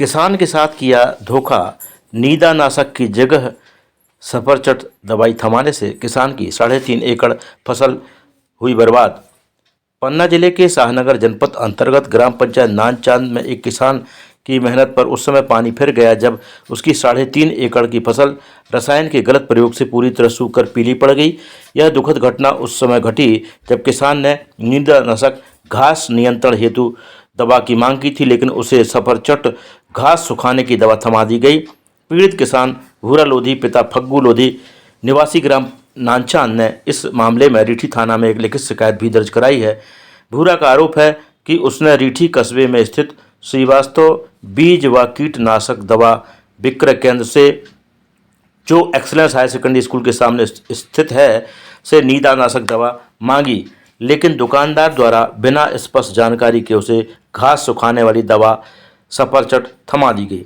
किसान के साथ किया धोखा, नींदानाशक की जगह सफरचट दवाई थमाने से किसान की 3.5 एकड़ फसल हुई बर्बाद। पन्ना जिले के शाहनगर जनपद अंतर्गत ग्राम पंचायत नानचांद में एक किसान की मेहनत पर उस समय पानी फिर गया जब उसकी 3.5 एकड़ की फसल रसायन के गलत प्रयोग से पूरी तरह सूखकर पीली पड़ गई। यह दुखद घटना उस समय घटी जब किसान ने नींदानाशक घास नियंत्रण हेतु दवा की मांग की थी, लेकिन उसे सफरचट घास सुखाने की दवा थमा दी गई। पीड़ित किसान भूरा लोधी पिता फग्गू लोधी निवासी ग्राम नानचांद ने इस मामले में रीठी थाना में एक लिखित शिकायत भी दर्ज कराई है। भूरा का आरोप है कि उसने रीठी कस्बे में स्थित श्रीवास्तव बीज व कीटनाशक दवा विक्रय केंद्र से, जो एक्सीलेंस हायर सेकेंडरी स्कूल के सामने स्थित है, से नींदानाशक दवा मांगी, लेकिन दुकानदार द्वारा बिना स्पष्ट जानकारी के उसे घास सुखाने वाली दवा सफरचट थमा दी गई,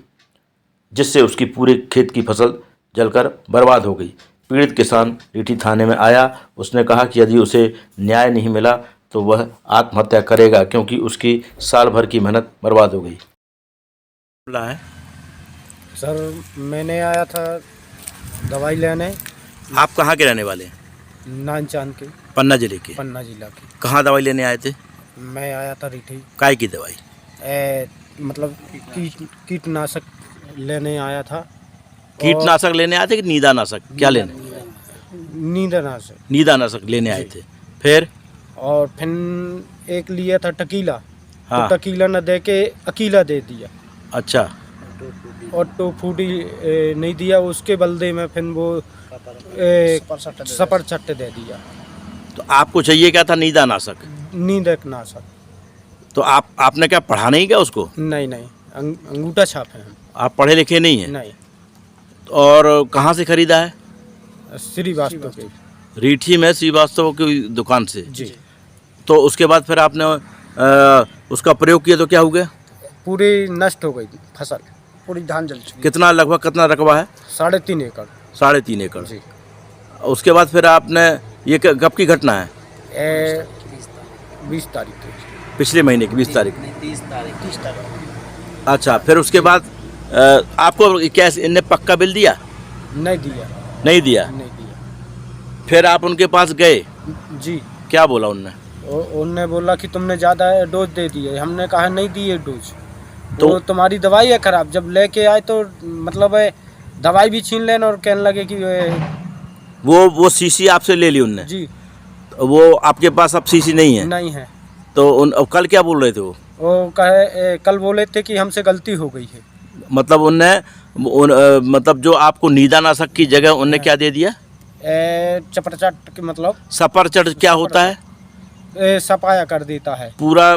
जिससे उसकी पूरे खेत की फसल जलकर बर्बाद हो गई। पीड़ित किसान रीठी थाने में आया। उसने कहा कि यदि उसे न्याय नहीं मिला तो वह आत्महत्या करेगा, क्योंकि उसकी साल भर की मेहनत बर्बाद हो गई। है सर, मैंने आया था दवाई लेने। आप कहाँ के रहने वाले हैं? नानचांद के, पन्ना जिले के। पन्ना जिला के। कहाँ दवाई लेने आए थे? मैं आया था रीठी। काय की दवाई? मतलब कीटनाशक लेने आया था। कीटनाशक लेने आए थे कि नींदानाशक? क्या लेने? नींदानाशक। नींदानाशक लेने आए थे। फिर और फिर एक लिया था टकीला। हाँ। तो टकीला न दे के अकीला दे दिया। अच्छा। और तो फूटी नहीं दिया, उसके बदले में फिर वो सफरचट दे दिया। तो आपको चाहिए क्या था? नींदानाशक। नींदानाशक। तो आपने क्या पढ़ा नहीं क्या उसको? नहीं, अंगूठा छाप है हम। आप पढ़े लिखे नहीं हैं? नहीं। और कहाँ से खरीदा है? श्रीवास्तव के। रीठी में श्रीवास्तव की दुकान से? जी। तो उसके बाद फिर आपने उसका प्रयोग किया तो क्या हो गया? पूरी नष्ट हो गई फसल, पूरी धान जल चुकी। कितना, लगभग कितना रकबा है? 3.5 एकड़। 3.5 एकड़। जी। उसके बाद फिर आपने, ये कब की घटना है? 20 तारीख को। पिछले महीने की 20 तारीख? 30 तारीख। अच्छा, फिर उसके बाद आपको क्या इनने पक्का बिल दिया? नहीं दिया। नहीं दिया? नहीं दिया। फिर आप उनके पास गए? जी। क्या बोला उनने? उनने बोला कि तुमने ज़्यादा डोज दे दिए। हमने कहा नहीं दिए डोज, तो तुम्हारी दवाई है खराब। जब लेके आए तो मतलब दवाई भी छीन लेना और कहने लगे कि वो शीशी आपसे ले ली उनने? जी। वो आपके पास अब शीशी नहीं है? नहीं है। तो कल क्या बोल रहे थे वो कहे कल बोले थे कि हमसे गलती हो गई है। मतलब मतलब जो आपको नींदानाशक की जगह उनने क्या दे दिया? चपरचट, मतलब सफरचट क्या होता है? सफाया कर देता है, पूरा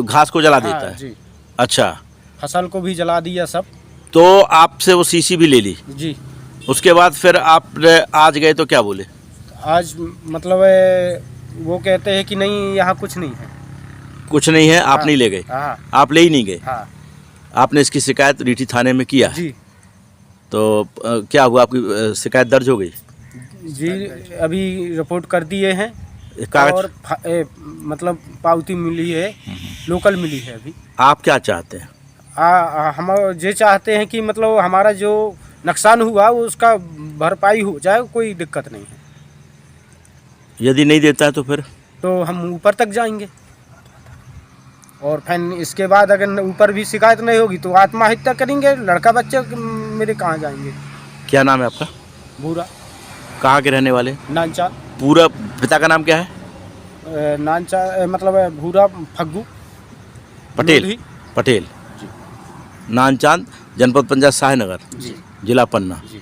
घास को जला देता है। जी। अच्छा, फसल को भी जला दिया सब। तो आपसे वो शीशी भी ले ली? जी। उसके बाद फिर आप आज गए तो क्या बोले? आज मतलब वो कहते हैं कि नहीं, यहाँ कुछ नहीं है। कुछ नहीं है? आप नहीं ले गए? हाँ। आप ले ही नहीं गए? हाँ। आपने इसकी शिकायत रीठी थाने में किया? जी। तो क्या हुआ, आपकी शिकायत दर्ज हो गई? जी, अभी रिपोर्ट कर दिए हैं। कागज? और मतलब पावती मिली है, लोकल मिली है अभी। आप क्या चाहते हैं? हम ये चाहते हैं कि मतलब हमारा जो नुकसान हुआ वो उसका भरपाई हो जाए, कोई दिक्कत नहीं है। यदि नहीं देता है तो फिर? तो हम ऊपर तक जाएंगे, और फिर इसके बाद अगर ऊपर भी शिकायत नहीं होगी तो आत्महत्या करेंगे। लड़का बच्चे मेरे कहाँ जाएंगे? क्या नाम है आपका? भूरा। कहाँ के रहने वाले? नानचांद। पूरा पिता का नाम क्या है? नानचांद मतलब भूरा फग्गू पटेल। लोधी। पटेल। जी। नानचांद, जनपद पंचायत शाहनगर, जी। जिला पन्ना। जी।